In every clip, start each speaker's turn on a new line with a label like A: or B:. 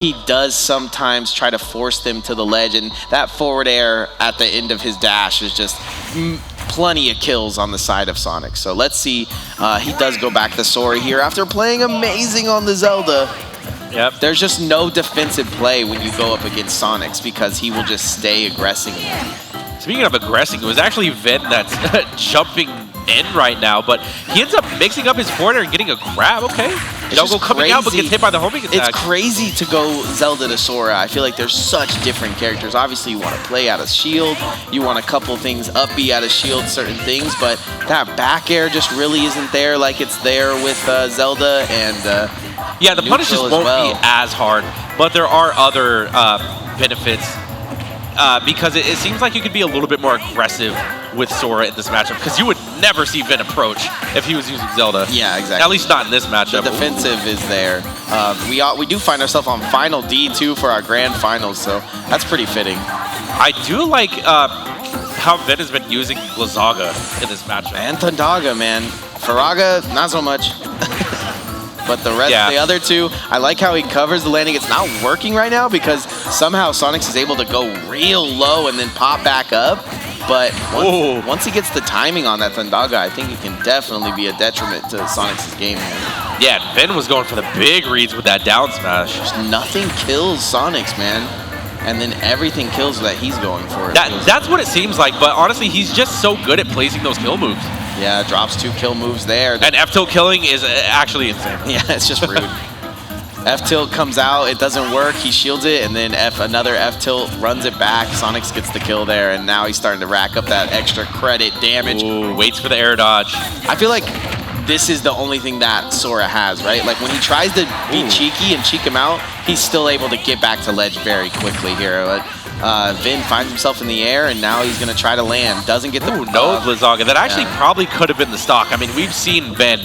A: He does sometimes try to force them to the ledge, and that forward air at the end of his dash is just plenty of kills on the side of Sonix. So let's see. He does go back to Sora here after playing amazing on the Zelda.
B: Yep.
A: There's just no defensive play when you go up against Sonix because he will just stay aggressing.
B: Speaking of aggressing, it was actually Vin that's jumping in right now, but he ends up mixing up his forward air and getting a grab. Okay. Doggo coming out but gets hit by the homing attack.
A: It's crazy to go Zelda to Sora. I feel like there's such different characters. Obviously, you want to play out of shield. You want a couple things up B out of shield, certain things, but that back air just really isn't there like it's there with Zelda and
B: yeah, the punishes won't be as hard, but there are other benefits because it seems like you could be a little bit more aggressive with Sora in this matchup because you would never see Vin approach if he was using Zelda.
A: Yeah, exactly.
B: At least not in this matchup.
A: The defensive is there. We do find ourselves on Final D too for our grand finals, so that's pretty fitting.
B: I do like how Vin has been using Blizzaga in this matchup.
A: And Thundaga, man. Faraga, not so much. But the rest, the other two, I like how he covers the landing. It's not working right now because somehow Sonix is able to go real low and then pop back up. But once he gets the timing on that Thundaga, I think it can definitely be a detriment to Sonix's game, man.
B: Yeah, Vin was going for the big reads with that down smash.
A: Just nothing kills Sonix, man. And then everything kills that he's going for.
B: That's what it seems like, but honestly, he's just so good at placing those kill moves.
A: Yeah, drops 2 kill moves there.
B: And F-tilt killing is actually insane.
A: Yeah, it's just rude. F-tilt comes out, it doesn't work, he shields it, and then another F-tilt runs it back. Sonix gets the kill there, and now he's starting to rack up that extra credit damage.
B: Ooh, waits for the air dodge.
A: I feel like this is the only thing that Sora has, right? Like when he tries to be cheeky and cheek him out, he's still able to get back to ledge very quickly here. But Vin finds himself in the air, and now he's going to try to land. Doesn't get the...
B: no Blizzaga. That actually probably could have been the stock. I mean, we've seen Vin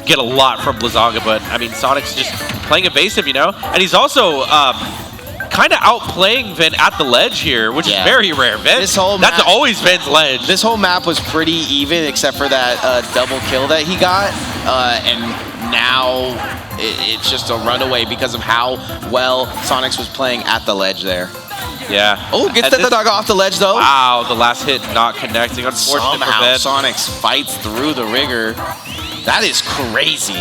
B: get a lot from Blizzaga, but I mean, Sonic's just playing evasive, you know? And he's also kind of outplaying Vin at the ledge here, which is very rare. Vin, that's always Vin's ledge.
A: This whole map was pretty even, except for that double kill that he got. And now it's just a runaway because of how well Sonix was playing at the ledge there.
B: Yeah.
A: Oh, gets the dog off the ledge, though.
B: Wow, the last hit not connecting. Unfortunate for Vin.
A: Sonix fights through the rigor. That is crazy.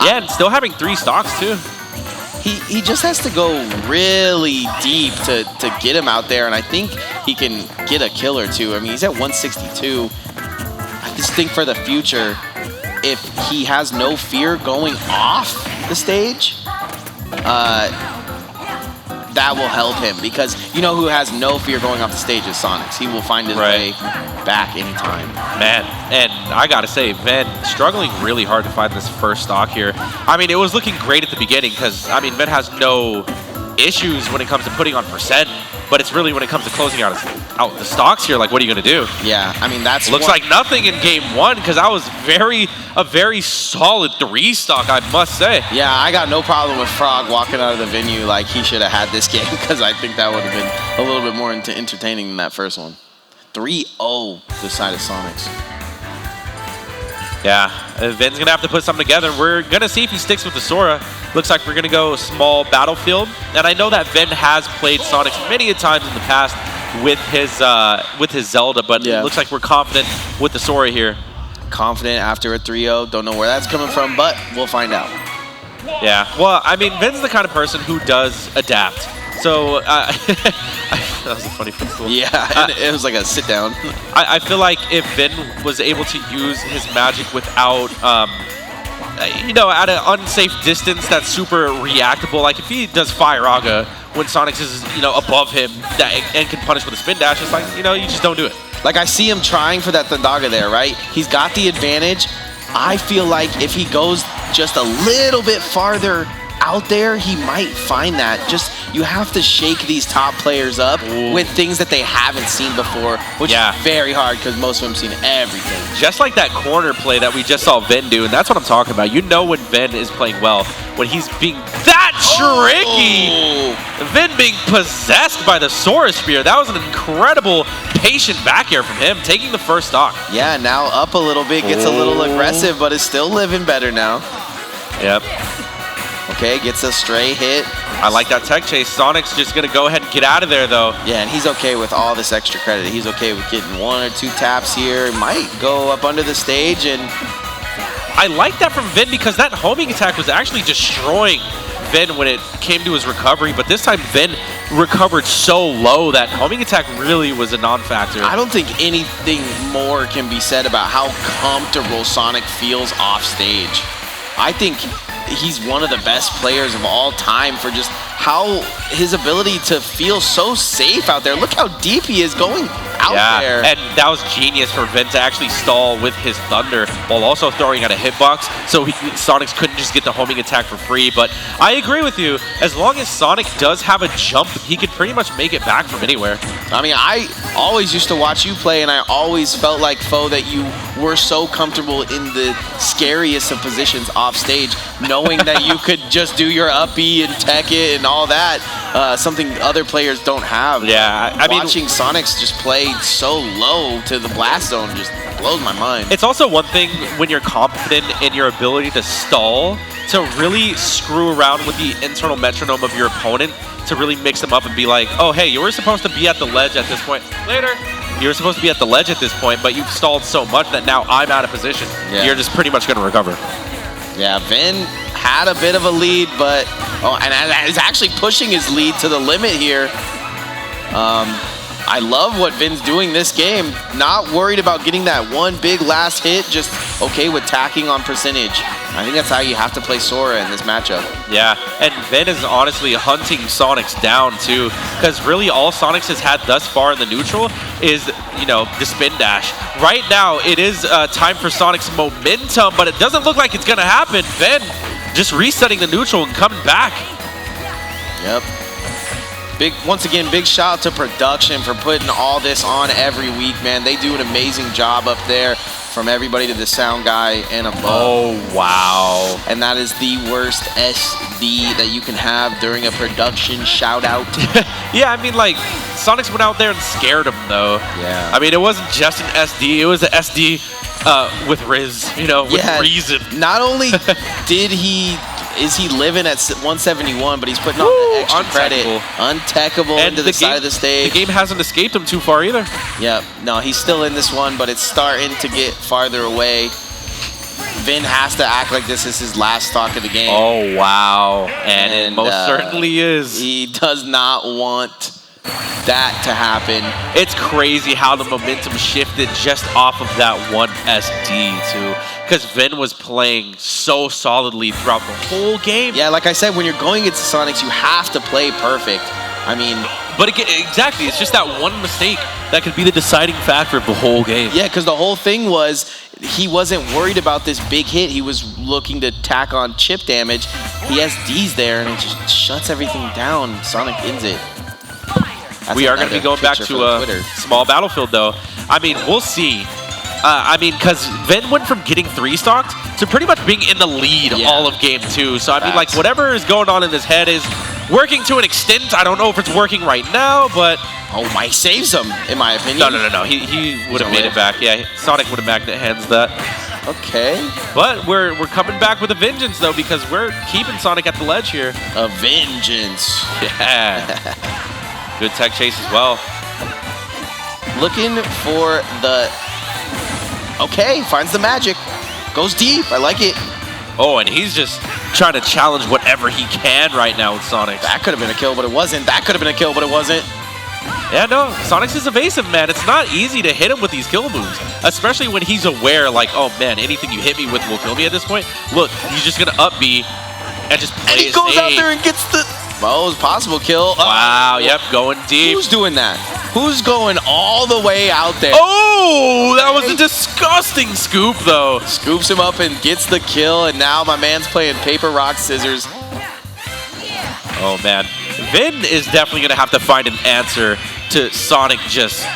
B: Yeah, and still having 3 stocks, too.
A: He just has to go really deep to get him out there, and I think he can get a kill or two. I mean, he's at 162. I just think for the future, if he has no fear going off the stage, that will help him, because you know who has no fear going off the stage is Sonix. He will find his way back anytime.
B: Man, and I gotta say, Vin struggling really hard to find this first stock here. I mean, it was looking great at the beginning because, I mean, Vin has no issues when it comes to putting on percent, but it's really when it comes to closing out the stocks here, like, what are you gonna do?
A: Yeah, I mean, that's
B: looks like nothing in game 1, because that was a very solid 3 stock, I must say.
A: Yeah, I got no problem with Frog walking out of the venue like he should have had this game, because I think that would have been a little bit more entertaining than that first one. 3-0 the side of Sonix.
B: Yeah, Vin's gonna have to put something together. We're gonna see if he sticks with the Sora. Looks like we're gonna go small battlefield, and I know that Vin has played Sonix many a times in the past with his Zelda, but it looks like we're confident with the Sora here.
A: Confident after a 3-0. Don't know where that's coming from, but we'll find out.
B: Yeah, well, I mean, Vin's the kind of person who does adapt. So, that was a funny footstool.
A: Yeah, it was like a sit down.
B: I feel like if Vin was able to use his magic without, you know, at an unsafe distance that's super reactable, like if he does Fire-Aga when Sonix is, you know, above him and can punish with a spin dash, it's like, you know, you just don't do it.
A: Like, I see him trying for that Thundaga there, right? He's got the advantage. I feel like if he goes just a little bit farther out there, he might find that. Just, you have to shake these top players up with things that they haven't seen before, which is very hard because most of them seen everything.
B: Just like that corner play that we just saw Vin do, and that's what I'm talking about. You know when Vin is playing well, when he's being that tricky. Vin being possessed by the Sora Spear. That was an incredible patient back air from him, taking the first stock.
A: Yeah, now up a little bit, gets a little aggressive, but is still living better now.
B: Yep.
A: Okay, Okay, gets a stray hit.
B: I like that tech chase. Sonic's just going to go ahead and get out of there, though.
A: Yeah, and he's okay with all this extra credit. He's okay with getting 1 or 2 taps here. Might go up under the stage, and
B: I like that from Vin because that homing attack was actually destroying Vin when it came to his recovery, but this time Vin recovered so low that homing attack really was a non-factor.
A: I don't think anything more can be said about how comfortable Sonic feels off stage. I think he's one of the best players of all time for just how his ability to feel so safe out there. Look how deep he is going out there.
B: And that was genius for Vin to actually stall with his Thunder while also throwing at a hitbox, so Sonix couldn't just get the homing attack for free. But I agree with you. As long as Sonic does have a jump, he could pretty much make it back from anywhere.
A: I mean, I always used to watch you play, and I always felt like, Foe, that you were so comfortable in the scariest of positions off stage, knowing that you could just do your up B and tech it and all that, something other players don't have.
B: Yeah, I mean,
A: watching Sonix just play so low to the blast zone just blows my mind.
B: It's also one thing when you're confident in your ability to stall, to really screw around with the internal metronome of your opponent, to really mix them up and be like, oh, hey, you were supposed to be at the ledge at this point. Later. You were supposed to be at the ledge at this point, but you've stalled so much that now I'm out of position. Yeah. You're just pretty much going to recover.
A: Yeah, Vin had a bit of a lead, but and is actually pushing his lead to the limit here. I love what Vin's doing this game. Not worried about getting that one big last hit, just okay with tacking on percentage. I think that's how you have to play Sora in this matchup.
B: Yeah, and Vin is honestly hunting Sonix down too, because really all Sonix has had thus far in the neutral is, you know, the spin dash. Right now, it is time for Sonic's momentum, but it doesn't look like it's gonna happen. Vin just resetting the neutral and coming back.
A: Yep. Once again, big shout out to production for putting all this on every week, man. They do an amazing job up there, from everybody to the sound guy and above.
B: Oh, wow.
A: And that is the worst SD that you can have during a production shout out.
B: Yeah, I mean, like, Sonix went out there and scared him, though.
A: Yeah.
B: I mean, it wasn't just an SD, it was an SD with Riz, you know, with reason.
A: Not only is he living at 171, but he's putting on the extra credit. Untechable
B: and
A: into the side of the stage.
B: The game hasn't escaped him too far either.
A: Yep. No, he's still in this one, but it's starting to get farther away. Vin has to act like this is his last stock of the game.
B: Oh, wow. And it most certainly is.
A: He does not want that to happen.
B: It's crazy how the momentum shifted just off of that one SD, too. Because Vin was playing so solidly throughout the whole game.
A: Yeah, like I said, when you're going into Sonix, you have to play perfect. I mean...
B: But exactly, it's just that one mistake that could be the deciding factor of the whole game.
A: Yeah, because the whole thing was he wasn't worried about this big hit. He was looking to tack on chip damage. He has D's there, and it just shuts everything down. Sonic ends it.
B: We are going to be going back to a small battlefield, though. I mean, we'll see. I mean, because Vin went from getting 3-stocked to pretty much being in the lead all of game 2. So, I mean, like, whatever is going on in his head is working to an extent. I don't know if it's working right now, but...
A: Oh, Mike saves him, in my opinion.
B: No. He would have made it back. Yeah, Sonic would have magnet hands that.
A: Okay.
B: But we're coming back with a vengeance, though, because we're keeping Sonic at the ledge here.
A: A vengeance.
B: Yeah. Good tech chase as well.
A: Looking for the... Okay, finds the magic. Goes deep. I like it.
B: Oh, and he's just trying to challenge whatever he can right now with Sonix.
A: That could have been a kill, but it wasn't. That could have been a kill, but it wasn't.
B: Yeah, no, Sonix is evasive, man. It's not easy to hit him with these kill moves, especially when he's aware, like, oh, man, anything you hit me with will kill me at this point. Look, he's just going to up B and just play it safe.
A: And he goes out there and gets the... Well, it was a possible kill.
B: Wow, yep, going deep.
A: Who's doing that? Who's going all the way out there?
B: Oh, that was a disgusting scoop, though.
A: Scoops him up and gets the kill, and now my man's playing paper, rock, scissors.
B: Oh, man. Vin is definitely going to have to find an answer to Sonic just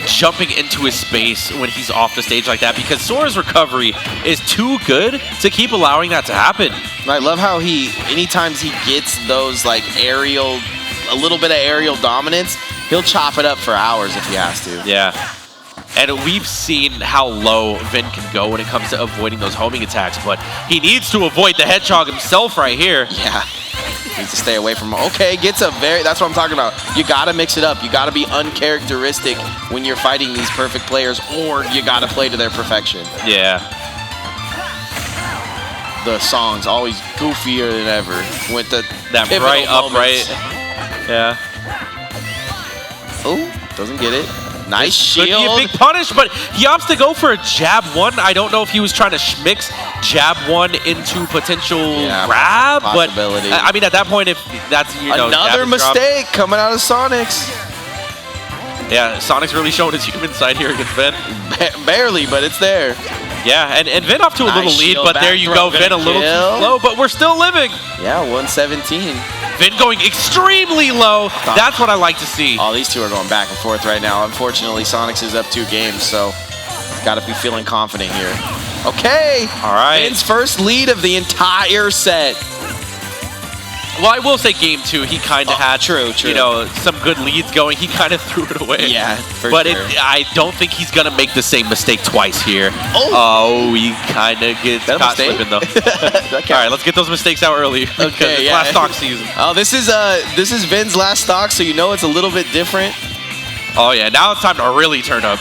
B: jumping into his space when he's off the stage like that, because Sora's recovery is too good to keep allowing that to happen.
A: I love how anytime he gets those like a little bit of aerial dominance, he'll chop it up for hours if he has to.
B: Yeah. And we've seen how low Vin can go when it comes to avoiding those homing attacks, but he needs to avoid the Hedgehog himself right here.
A: Yeah. Needs to stay away from him. Okay, gets a that's what I'm talking about. You gotta mix it up. You gotta be uncharacteristic when you're fighting these perfect players, or you gotta play to their perfection.
B: Yeah.
A: The song's always goofier than ever with
B: that bright upright. Yeah.
A: Oh, doesn't get it. Nice shield.
B: Could be a big punish, but he opts to go for a jab one. I don't know if he was trying to mix jab one into potential grab, but I mean, at that point, if that's, you know,
A: another mistake coming out of Sonix.
B: Yeah, Sonic's really showing his human side here against Vin.
A: Barely, but it's there.
B: Yeah, and Vin off to a little lead, but there you go, Vin a little too slow, but we're still living.
A: Yeah, 117.
B: Vin going extremely low. That's what I like to see.
A: Oh, these two are going back and forth right now. Unfortunately, Sonix is up 2 games, so got to be feeling confident here. Okay.
B: All right.
A: Vin's first lead of the entire set.
B: Well, I will say game 2, he kind of had,
A: true.
B: You know, some good leads going. He kind of threw it away.
A: Yeah, for
B: but
A: sure.
B: I don't think he's going to make the same mistake twice here.
A: Oh,
B: he kind of gets caught slipping, though. All right, let's get those mistakes out early.
A: Okay, yeah.
B: Last stock season.
A: Oh, this is Vin's last stock, so you know it's a little bit different.
B: Oh, yeah, now it's time to really turn up.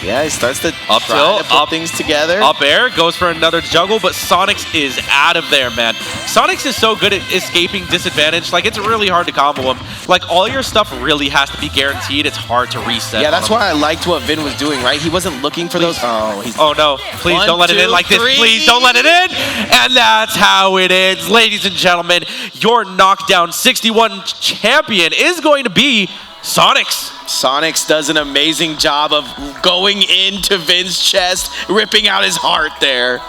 A: Yeah, he starts to
B: up
A: try to put
B: up
A: things together.
B: Up air, goes for another juggle, but Sonix is out of there, man. Sonix is so good at escaping disadvantage. Like, it's really hard to combo him. Like, all your stuff really has to be guaranteed. It's hard to reset.
A: Yeah, that's why I liked what Vin was doing, right? He wasn't looking for those.
B: Oh, no. Please don't let it in like this. Please don't let it in. And that's how it ends. Ladies and gentlemen, your Knockdown 61 champion is going to be Sonix.
A: Sonix does an amazing job of going into Vin's chest, ripping out his heart there.